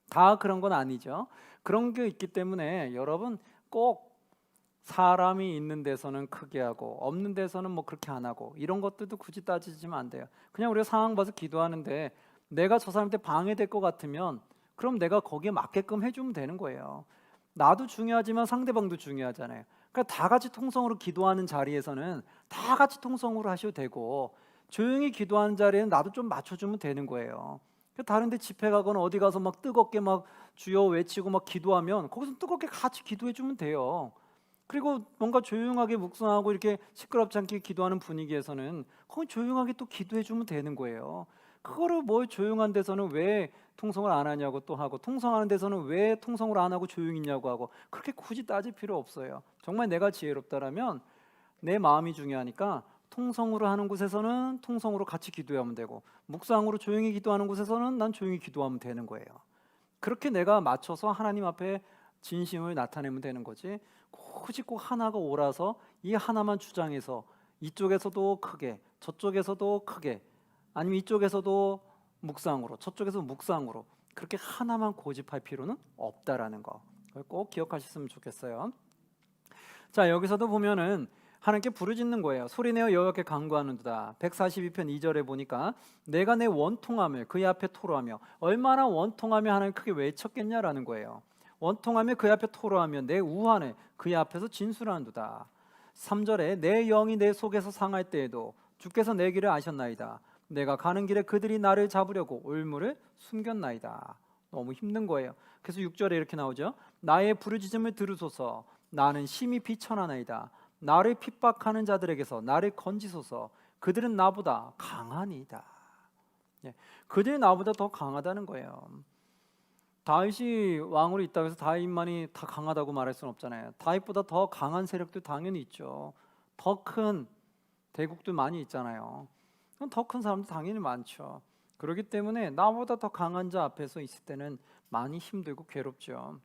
다 그런 건 아니죠. 그런 게 있기 때문에 여러분 꼭 사람이 있는 데서는 크게 하고 없는 데서는 뭐 그렇게 안 하고 이런 것들도 굳이 따지지면 안 돼요. 그냥 우리가 상황 봐서 기도하는데 내가 저 사람한테 방해될 것 같으면 그럼 내가 거기에 맞게끔 해주면 되는 거예요. 나도 중요하지만 상대방도 중요하잖아요. 그러니까 다 같이 통성으로 기도하는 자리에서는 다 같이 통성으로 하셔도 되고, 조용히 기도하는 자리에는 나도 좀 맞춰주면 되는 거예요. 다른 데 집회 가거나 어디 가서 막 뜨겁게 막 주여 외치고 막 기도하면 거기서 뜨겁게 같이 기도해 주면 돼요. 그리고 뭔가 조용하게 묵상하고 이렇게 시끄럽지 않게 기도하는 분위기에서는 거기 조용하게 또 기도해 주면 되는 거예요. 그거를 뭐 조용한 데서는 왜 통성을 안 하냐고 또 하고, 통성하는 데서는 왜 통성을 안 하고 조용히 있냐고 하고, 그렇게 굳이 따질 필요 없어요. 정말 내가 지혜롭다라면 내 마음이 중요하니까 통성으로 하는 곳에서는 통성으로 같이 기도하면 되고, 묵상으로 조용히 기도하는 곳에서는 난 조용히 기도하면 되는 거예요. 그렇게 내가 맞춰서 하나님 앞에 진심을 나타내면 되는 거지, 굳이 꼭 하나가 옳아서 이 하나만 주장해서 이쪽에서도 크게 저쪽에서도 크게, 아니면 이쪽에서도 묵상으로 저쪽에서 묵상으로, 그렇게 하나만 고집할 필요는 없다라는 거 꼭 기억하셨으면 좋겠어요. 자, 여기서도 보면은 하나님께 부르짖는 거예요. 소리내어 여호와께 간구하는도다. 142편 2절에 보니까 내가 내 원통함을 그의 앞에 토로하며, 얼마나 원통하며 하나님 크게 외쳤겠냐라는 거예요. 원통하며 그의 앞에 토로하며 내 우환을 그의 앞에서 진술하는도다. 3절에 내 영이 내 속에서 상할 때에도 주께서 내 길을 아셨나이다. 내가 가는 길에 그들이 나를 잡으려고 올무를 숨겼나이다. 너무 힘든 거예요. 그래서 6절에 이렇게 나오죠. 나의 부르짖음을 들으소서. 나는 심히 비천하나이다. 나를 핍박하는 자들에게서 나를 건지소서. 그들은 나보다 강하니이다. 예, 그들이 나보다 더 강하다는 거예요. 다윗이 왕으로 있다고 해서 다윗만이 다 강하다고 말할 수는 없잖아요. 다윗보다 더 강한 세력도 당연히 있죠. 더 큰 대국도 많이 있잖아요. 더 큰 사람도 당연히 많죠. 그렇기 때문에 나보다 더 강한 자 앞에서 있을 때는 많이 힘들고 괴롭죠.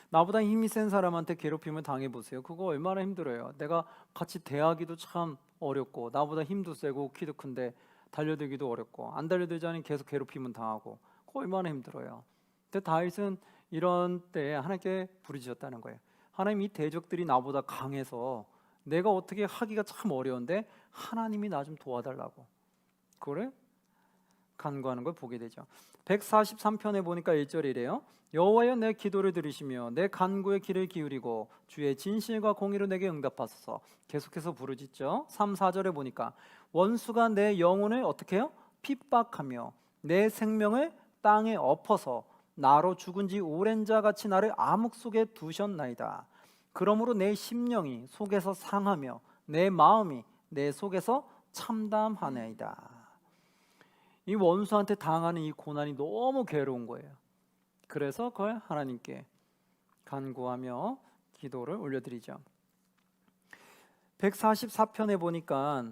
나보다 힘이 센 사람한테 괴롭힘을 당해보세요. 그거 얼마나 힘들어요. 내가 같이 대하기도 참 어렵고, 나보다 힘도 세고 키도 큰데 달려들기도 어렵고, 안 달려들자니 계속 괴롭힘은 당하고, 그거 얼마나 힘들어요. 근데 다윗은 이런 때에 하나님께 부르짖었다는 거예요. 하나님, 이 대적들이 나보다 강해서 내가 어떻게 하기가 참 어려운데 하나님이 나 좀 도와달라고, 그거를 간구하는 걸 보게 되죠. 143편에 보니까 1절에 이래요. 여호와여, 내 기도를 들으시며 내 간구에 귀를 기울이고 주의 진실과 공의로 내게 응답하소서. 계속해서 부르짖죠. 3, 4절에 보니까 원수가 내 영혼을 어떻게 해요? 핍박하며 내 생명을 땅에 엎어서 나로 죽은 지 오랜 자 같이 나를 암흑 속에 두셨나이다. 그러므로 내 심령이 속에서 상하며 내 마음이 내 속에서 참담하나이다. 이 원수한테 당하는 이 고난이 너무 괴로운 거예요. 그래서 그걸 하나님께 간구하며 기도를 올려드리죠. 144편에 보니까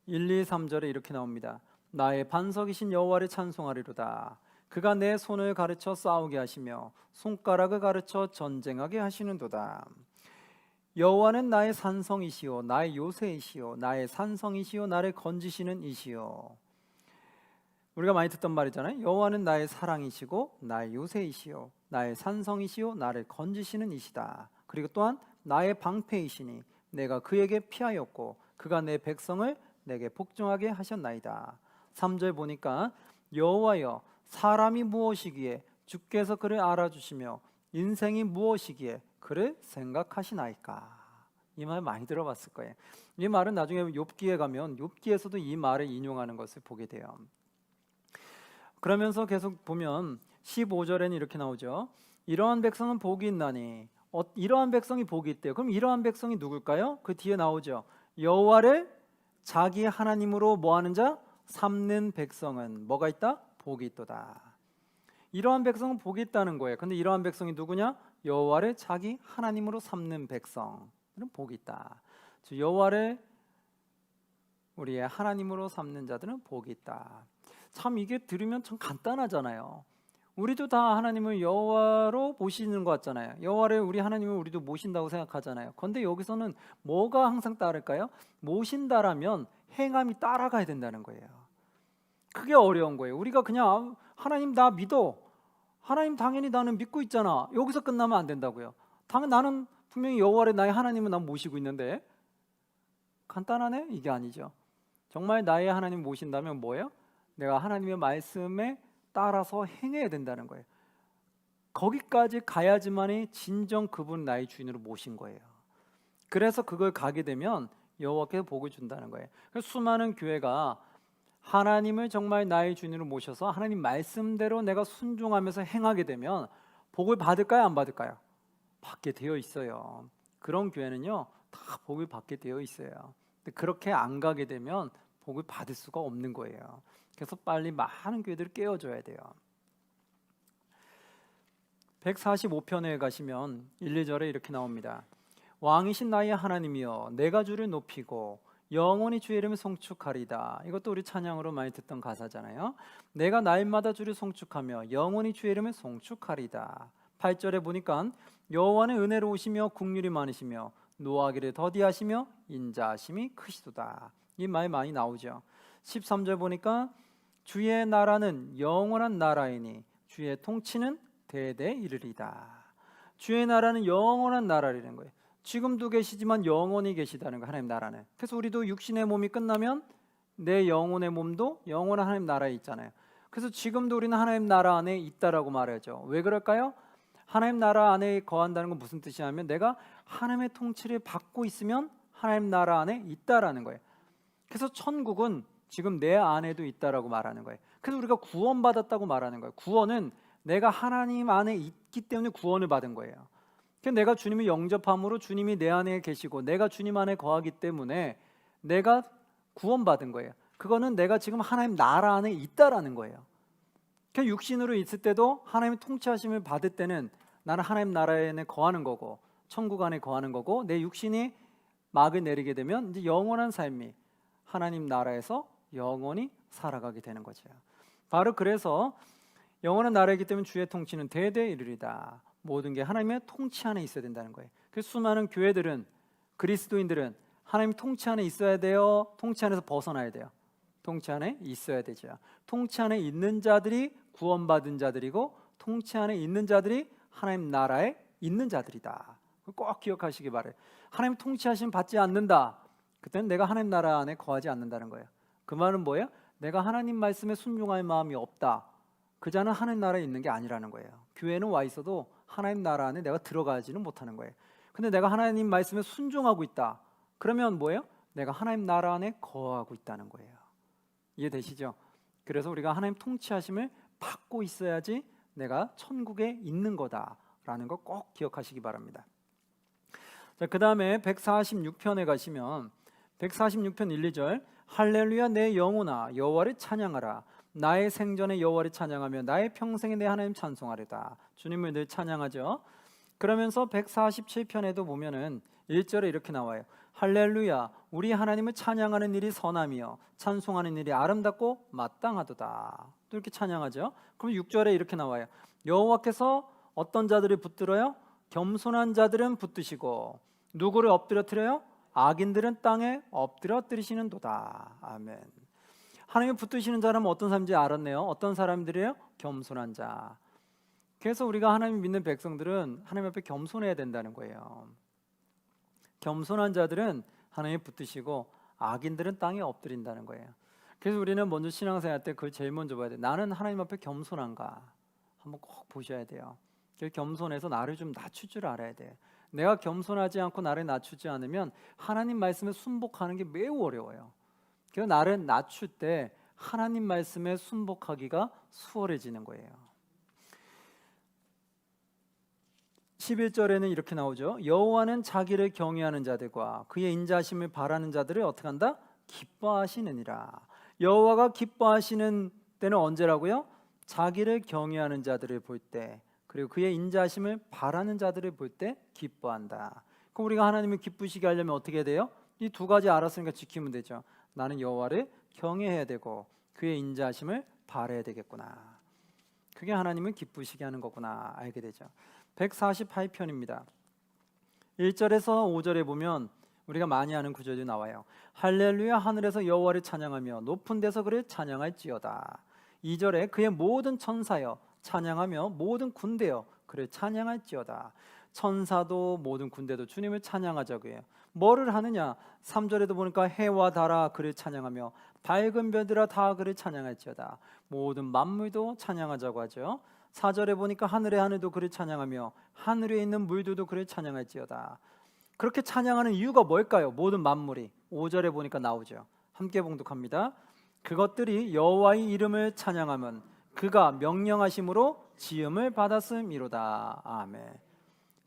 1, 2, 3절에 이렇게 나옵니다. 나의 반석이신 여호와를 찬송하리로다. 그가 내 손을 가르쳐 싸우게 하시며 손가락을 가르쳐 전쟁하게 하시는도다. 여호와는 나의 산성이시오 나의 요새이시오 나의 산성이시오 나를 건지시는 이시오. 우리가 많이 듣던 말이잖아요. 여호와는 나의 사랑이시고 나의 요새이시오 나의 산성이시오 나를 건지시는 이시다. 그리고 또한 나의 방패이시니 내가 그에게 피하였고 그가 내 백성을 내게 복종하게 하셨나이다. 3절 보니까 여호와여, 사람이 무엇이기에 주께서 그를 알아주시며 인생이 무엇이기에 그를 생각하시나이까. 이 말 많이 들어봤을 거예요. 이 말은 나중에 욥기에 가면 욥기에서도 이 말을 인용하는 것을 보게 돼요. 그러면서 계속 보면 15절에는 이렇게 나오죠. 이러한 백성은 복이 있나니. 이러한 백성이 복이 있대요. 그럼 이러한 백성이 누굴까요? 그 뒤에 나오죠. 여호와를 자기 하나님으로 뭐하는 자? 삼는 백성은 뭐가 있다? 복이 있도다. 이러한 백성은 복이 있다는 거예요. 근데 이러한 백성이 누구냐? 여호와를 자기 하나님으로 삼는 백성은 복이 있다. 여호와를 우리의 하나님으로 삼는 자들은 복이 있다. 참 이게 들으면 참 간단하잖아요. 우리도 다 하나님을 여호와로 모시는 것 같잖아요. 여호와를 우리 하나님을 우리도 모신다고 생각하잖아요. 그런데 여기서는 뭐가 항상 따를까요? 모신다라면 행함이 따라가야 된다는 거예요. 그게 어려운 거예요. 우리가 그냥 하나님 나 믿어, 하나님 당연히 나는 믿고 있잖아, 여기서 끝나면 안 된다고요. 나는 분명히 여호와를 나의 하나님을 난 모시고 있는데, 간단하네? 이게 아니죠. 정말 나의 하나님 모신다면 뭐예요? 내가 하나님의 말씀에 따라서 행해야 된다는 거예요. 거기까지 가야지만이 진정 그분 나의 주인으로 모신 거예요. 그래서 그걸 가게 되면 여호와께서 복을 준다는 거예요. 그래서 수많은 교회가 하나님을 정말 나의 주인으로 모셔서 하나님 말씀대로 내가 순종하면서 행하게 되면 복을 받을까요? 안 받을까요? 받게 되어 있어요. 그런 교회는요 다 복을 받게 되어 있어요. 근데 그렇게 안 가게 되면 복을 받을 수가 없는 거예요. 그래서 빨리 많은 교회들을 깨워줘야 돼요. 145편에 가시면 1, 2절에 이렇게 나옵니다. 왕이신 나의 하나님이여 내가 주를 높이고 영원히 주의 이름을 송축하리다. 이것도 우리 찬양으로 많이 듣던 가사잖아요. 내가 날마다 주를 송축하며 영원히 주의 이름을 송축하리다. 8절에 보니까 여호와는 은혜로우시며 긍휼이 많으시며 노하기를 더디하시며 인자하심이 크시도다. 이 말 많이 나오죠. 13절 보니까 주의 나라는 영원한 나라이니 주의 통치는 대대 이르리다. 주의 나라는 영원한 나라라는 거예요. 지금도 계시지만 영원히 계시다는 거, 하나님 나라는. 그래서 우리도 육신의 몸이 끝나면 내 영혼의 몸도 영원한 하나님 나라에 있잖아요. 그래서 지금도 우리는 하나님 나라 안에 있다라고 말하죠. 왜 그럴까요? 하나님 나라 안에 거한다는 건 무슨 뜻이냐면 내가 하나님의 통치를 받고 있으면 하나님 나라 안에 있다라는 거예요. 그래서 천국은 지금 내 안에도 있다라고 말하는 거예요. 그래서 우리가 구원받았다고 말하는 거예요. 구원은 내가 하나님 안에 있기 때문에 구원을 받은 거예요. 그러니까 내가 주님을 영접함으로 주님이 내 안에 계시고 내가 주님 안에 거하기 때문에 내가 구원받은 거예요. 그거는 내가 지금 하나님 나라 안에 있다라는 거예요. 그러니까 육신으로 있을 때도 하나님의 통치하심을 받을 때는 나는 하나님 나라에 거하는 거고 천국 안에 거하는 거고, 내 육신이 막을 내리게 되면 이제 영원한 삶이 하나님 나라에서 영원히 살아가게 되는 거죠. 바로 그래서 영원한 나라이기 때문에 주의 통치는 대대 이르리다. 모든 게 하나님의 통치 안에 있어야 된다는 거예요. 그래서 수많은 교회들은, 그리스도인들은 하나님 통치 안에 있어야 돼요? 통치 안에서 벗어나야 돼요? 통치 안에 있어야 되죠. 통치 안에 있는 자들이 구원받은 자들이고 통치 안에 있는 자들이 하나님 나라에 있는 자들이다. 꼭 기억하시기 바라요. 하나님 통치하심 받지 않는다, 그때는 내가 하나님 나라 안에 거하지 않는다는 거예요. 그 말은 뭐예요? 내가 하나님 말씀에 순종할 마음이 없다, 그 자는 하나님 나라에 있는 게 아니라는 거예요. 교회는 와 있어도 하나님 나라 안에 내가 들어가지는 못하는 거예요. 근데 내가 하나님 말씀에 순종하고 있다, 그러면 뭐예요? 내가 하나님 나라 안에 거하고 있다는 거예요. 이해되시죠? 그래서 우리가 하나님 통치하심을 받고 있어야지 내가 천국에 있는 거다라는 거 꼭 기억하시기 바랍니다. 자, 그 다음에 146편에 가시면 146편 1, 2절 할렐루야 내 영혼아 여호와를 찬양하라. 나의 생전에 여호와를 찬양하며 나의 평생에 내 하나님 찬송하리다. 주님을 늘 찬양하죠. 그러면서 147편에도 보면은 1절에 이렇게 나와요. 할렐루야 우리 하나님을 찬양하는 일이 선하며 찬송하는 일이 아름답고 마땅하도다. 또 이렇게 찬양하죠. 그럼 6절에 이렇게 나와요. 여호와께서 어떤 자들을 붙들어요? 겸손한 자들은 붙드시고 누구를 엎드려뜨려요? 악인들은 땅에 엎드려뜨리시는도다. 아멘. 하나님을 붙드시는 자라면 어떤 사람인지 알았네요. 어떤 사람들이에요? 겸손한 자. 그래서 우리가 하나님 믿는 백성들은 하나님 앞에 겸손해야 된다는 거예요. 겸손한 자들은 하나님을 붙드시고 악인들은 땅에 엎드린다는 거예요. 그래서 우리는 먼저 신앙생활 때 그걸 제일 먼저 봐야 돼요. 나는 하나님 앞에 겸손한가 한번 꼭 보셔야 돼요. 겸손해서 나를 좀 낮출 줄 알아야 돼요. 내가 겸손하지 않고 나를 낮추지 않으면 하나님 말씀에 순복하는 게 매우 어려워요. 그래서 나를 낮출 때 하나님 말씀에 순복하기가 수월해지는 거예요. 11절에는 이렇게 나오죠. 여호와는 자기를 경외하는 자들과 그의 인자하심을 바라는 자들을 어떻게 한다? 기뻐하시느니라. 여호와가 기뻐하시는 때는 언제라고요? 자기를 경외하는 자들을 볼 때, 그리고 그의 인자하심을 바라는 자들을 볼 때 기뻐한다. 그럼 우리가 하나님을 기쁘시게 하려면 어떻게 해야 돼요? 이 두 가지 알았으니까 지키면 되죠. 나는 여호와를 경외해야 되고 그의 인자하심을 바라야 되겠구나. 그게 하나님을 기쁘시게 하는 거구나 알게 되죠. 148편입니다. 1절에서 5절에 보면 우리가 많이 아는 구절이 나와요. 할렐루야 하늘에서 여호와를 찬양하며 높은 데서 그를 찬양할지어다. 2절에 그의 모든 천사여 찬양하며 모든 군대여 그를 찬양할지어다. 천사도 모든 군대도 주님을 찬양하자고 해요. 뭐를 하느냐? 3절에도 보니까 해와 달아 그를 찬양하며 밝은 별들아 다 그를 찬양할지어다. 모든 만물도 찬양하자고 하죠. 4절에 보니까 하늘의 하늘도 그를 찬양하며 하늘에 있는 물들도 그를 찬양할지어다. 그렇게 찬양하는 이유가 뭘까요? 모든 만물이. 5절에 보니까 나오죠. 함께 봉독합니다. 그것들이 여호와의 이름을 찬양하면 그가 명령하심으로 지음을 받았음이로다. 아멘.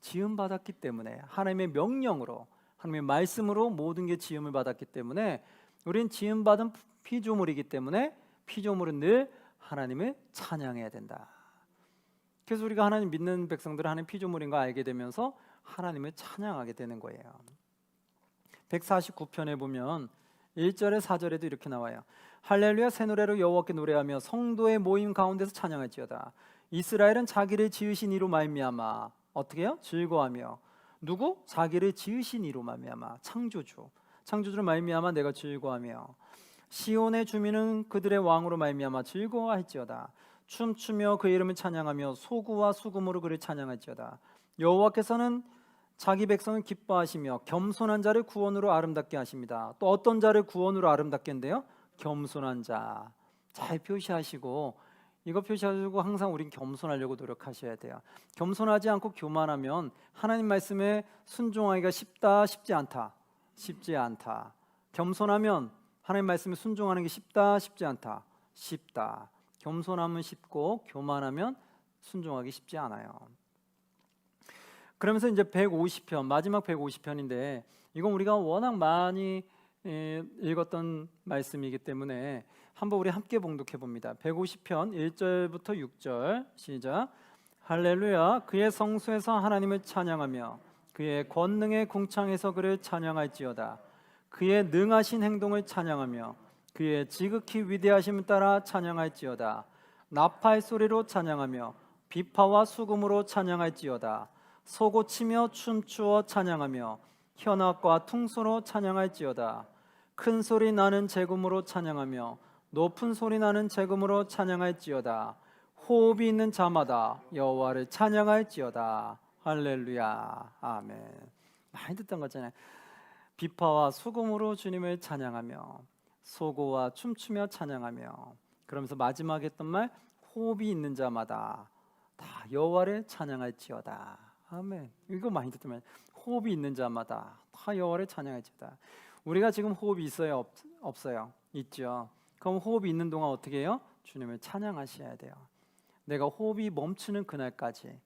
지음 받았기 때문에 하나님의 명령으로 하나님의 말씀으로 모든 게 지음을 받았기 때문에 우린 지음 받은 피조물이기 때문에 피조물은 늘 하나님을 찬양해야 된다. 그래서 우리가 하나님 믿는 백성들은 하나님 피조물인 거 알게 되면서 하나님을 찬양하게 되는 거예요. 149편에 보면 1절에 4절에도 이렇게 나와요. 할렐루야 새 노래로 여호와께 노래하며 성도의 모임 가운데서 찬양할지어다. 이스라엘은 자기를 지으신 이로 말미암아 어떻게 해요? 즐거워하며. 누구? 자기를 지으신 이로 말미암아. 창조주를 말미암아 내가 즐거워하며. 시온의 주민은 그들의 왕으로 말미암아 즐거워할지어다. 춤추며 그 이름을 찬양하며 소구와 수금으로 그를 찬양할지어다. 여호와께서는 자기 백성을 기뻐하시며 겸손한 자를 구원으로 아름답게 하십니다. 또 어떤 자를 구원으로 아름답게 한대요? 겸손한 자. 잘 표시하시고 이거 표시하시고 항상 우린 겸손하려고 노력하셔야 돼요. 겸손하지 않고 교만하면 하나님 말씀에 순종하기가 쉽다, 쉽지 않다. 쉽지 않다. 겸손하면 하나님 말씀에 순종하는 게 쉽다, 쉽지 않다. 쉽다. 겸손하면 쉽고 교만하면 순종하기 쉽지 않아요. 그러면서 이제 150편, 마지막 150편인데 이건 우리가 워낙 많이 읽었던 말씀이기 때문에 한번 우리 함께 봉독해 봅니다. 150편 1절부터 6절 시작. 할렐루야 그의 성소에서 하나님을 찬양하며 그의 권능의 궁창에서 그를 찬양할지어다. 그의 능하신 행동을 찬양하며 그의 지극히 위대하심을 따라 찬양할지어다. 나팔 소리로 찬양하며 비파와 수금으로 찬양할지어다. 소고치며 춤추어 찬양하며 현악과 퉁소로 찬양할지어다. 큰 소리 나는 재금으로 찬양하며 높은 소리 나는 재금으로 찬양할지어다. 호흡이 있는 자마다 여호와를 찬양할지어다. 할렐루야. 아멘. 많이 듣던 거잖아요. 비파와 수금으로 주님을 찬양하며 소고와 춤추며 찬양하며 그러면서 마지막에 했던 말 호흡이 있는 자마다 다 여호와를 찬양할지어다. 아멘. 이거 많이 듣던 말. 호흡이 있는 자마다 다 여호와를 찬양할지어다. 우리가 지금 호흡이 있어요? 없어요? 있죠. 그럼 호흡이 있는 동안 어떻게 해요? 주님을 찬양하셔야 돼요. 내가 호흡이 멈추는 그날까지,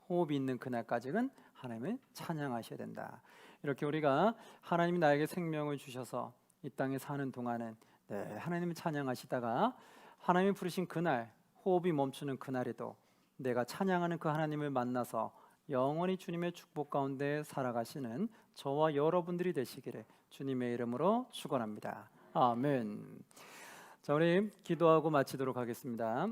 호흡이 있는 그날까지는 하나님을 찬양하셔야 된다. 이렇게 우리가 하나님이 나에게 생명을 주셔서 이 땅에 사는 동안은 하나님을 찬양하시다가 하나님이 부르신 그날, 호흡이 멈추는 그날에도 내가 찬양하는 그 하나님을 만나서 영원히 주님의 축복 가운데 살아가시는 저와 여러분들이 되시기를 주님의 이름으로 축원합니다. 아멘. 자, 우리 기도하고 마치도록 하겠습니다.